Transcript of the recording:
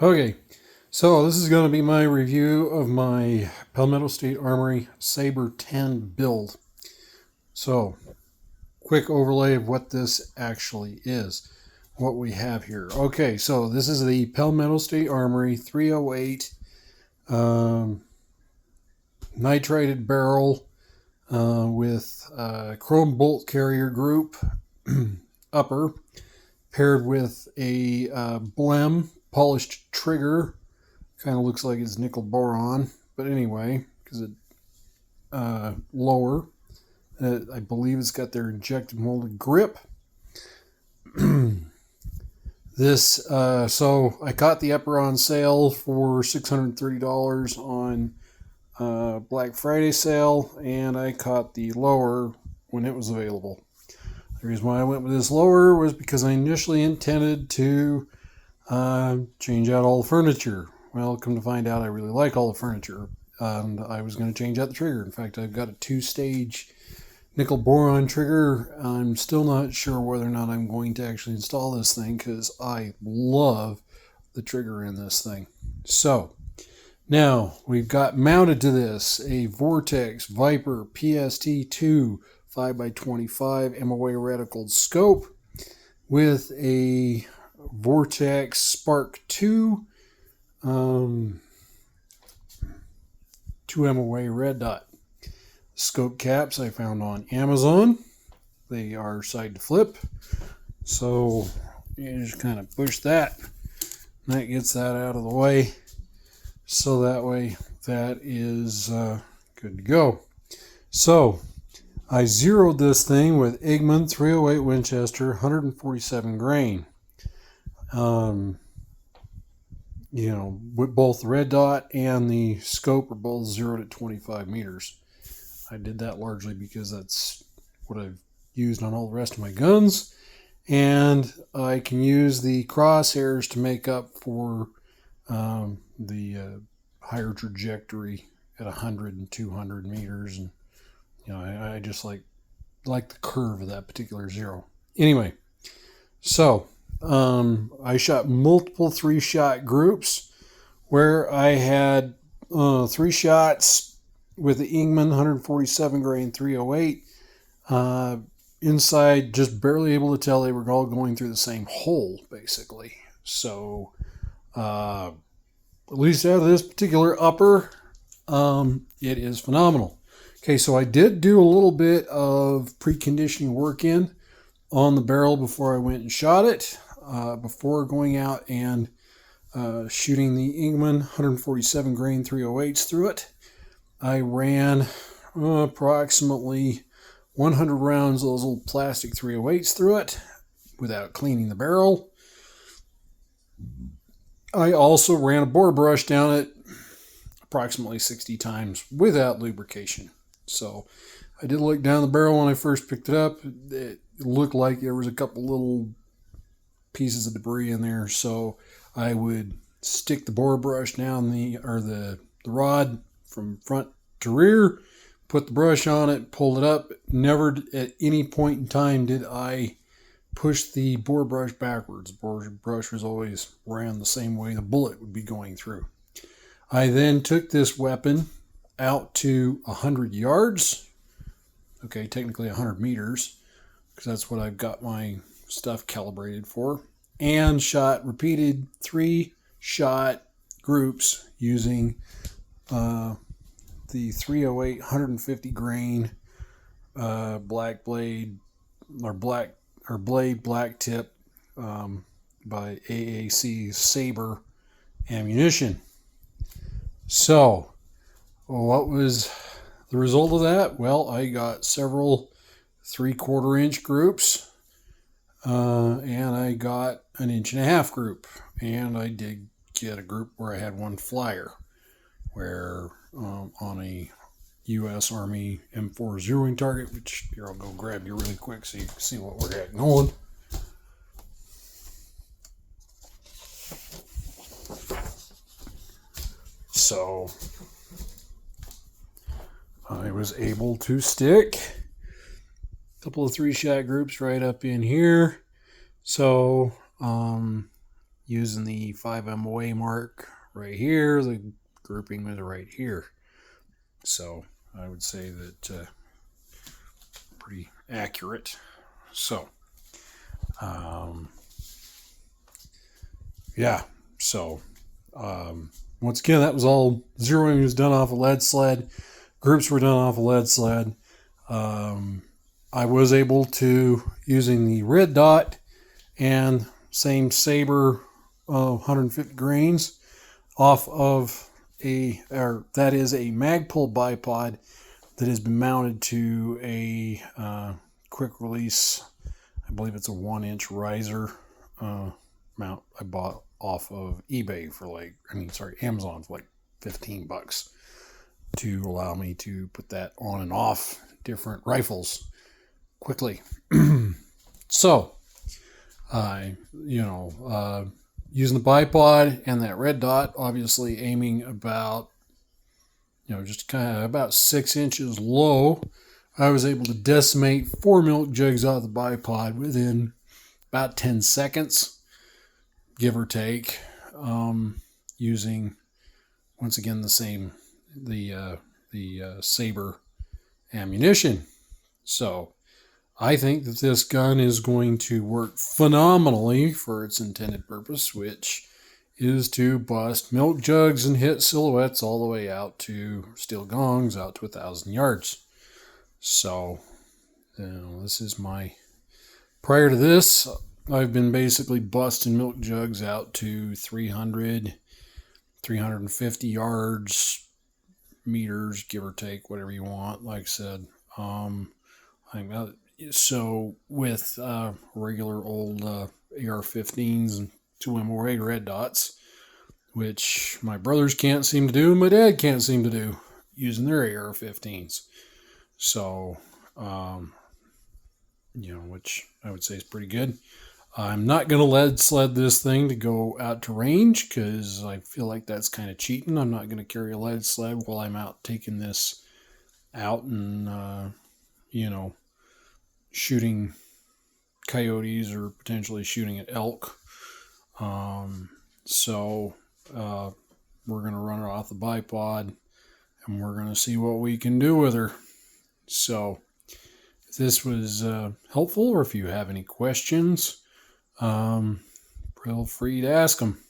Okay, so this is going to be my review of my Palmetto State Armory Saber 10 build. So, quick overlay of what this actually is, what we have here. Okay, so this is the Palmetto State Armory 308 nitrated barrel with chrome bolt carrier group upper, paired with a blem polished trigger. Kind of looks like it's nickel boron, but anyway, because it lower. I believe it's got their injected molded grip. So I caught the upper on sale for $630 on Black Friday sale, and I caught the lower when it was available. The reason why I went with this lower was because I initially intended to change out all the furniture. Well, come to find out, I really like all the furniture, and I was going to change out the trigger. In fact, I've got a 2-stage nickel boron trigger. I'm still not sure whether or not I'm going to actually install this thing because I love the trigger in this thing. So now we've got mounted to this a Vortex Viper PST2 5x25 MOA reticled scope with a Vortex Spark 2 2 MOA red dot. Scope caps I found on Amazon. They are side to flip. So you just kind of push that. And that gets that out of the way. So that way that is good to go. So I zeroed this thing with Igman 308 Winchester 147 grain. With both the red dot and the scope are both zeroed at 25 meters. I did that largely because that's what I've used on all the rest of my guns. And I can use the crosshairs to make up for the higher trajectory at 100 and 200 meters. And, I just like the curve of that particular zero. Anyway, so I shot multiple 3-shot groups where I had 3 shots with the Igman 147 grain 308 inside, just barely able to tell they were all going through the same hole, basically. So at least out of this particular upper, it is phenomenal. Okay, so I did do a little bit of preconditioning work on the barrel before I went and shot it. Before going out and shooting the Igman 147 grain 308s through it, I ran approximately 100 rounds of those little plastic 308s through it without cleaning the barrel. I also ran a bore brush down it approximately 60 times without lubrication. So I did look down the barrel when I first picked it up. It looked like there was a couple little pieces of debris in there, so I would stick the bore brush down the rod from front to rear, put the brush on it, pull it up. Never at any point in time did I push the bore brush backwards. The bore brush was always ran the same way the bullet would be going through. I then took this weapon out to 100 yards. Okay, technically 100 meters, because that's what I've got my stuff calibrated for, and shot repeated 3-shot groups using the 308 150 grain black blade or blade black tip by AAC saber ammunition. So what was the result of that? Well, I got several 3/4 inch groups, and I got an 1.5 inch group, and I did get a group where I had one flyer, where on a U.S. Army M4 zeroing target, which here I'll go grab you really quick so you can see what we're got going. So I was able to stick a couple of 3-shot groups right up in here. So using the 5 MOA mark right here. The grouping was right here. So I would say that pretty accurate. So yeah, so once again, that was all zeroing was done off a lead sled. Groups were done off a lead sled. I was able to, using the red dot and same saber 150 grains off of that is a Magpul bipod that has been mounted to a quick release. I believe it's a 1-inch riser mount I bought off of eBay for Amazon for like $15 to allow me to put that on and off different rifles quickly. So, using the bipod and that red dot, obviously aiming about, just kind of about 6 inches low, I was able to decimate 4 milk jugs out of the bipod within about 10 seconds, give or take, using, once again, the saber ammunition. So I think that this gun is going to work phenomenally for its intended purpose, which is to bust milk jugs and hit silhouettes all the way out to steel gongs out to 1,000 yards. So, this is prior to this, I've been basically busting milk jugs out to 300, 350 yards, meters, give or take, whatever you want. Like I said, so with regular old AR-15s and 2 MOA red dots, which my brothers can't seem to do and my dad can't seem to do using their AR-15s. So, which I would say is pretty good. I'm not going to lead sled this thing to go out to range because I feel like that's kind of cheating. I'm not going to carry a lead sled while I'm out taking this out and, shooting coyotes or potentially shooting at elk. So we're going to run her off the bipod and we're going to see what we can do with her. So if this was helpful, or if you have any questions, feel free to ask them.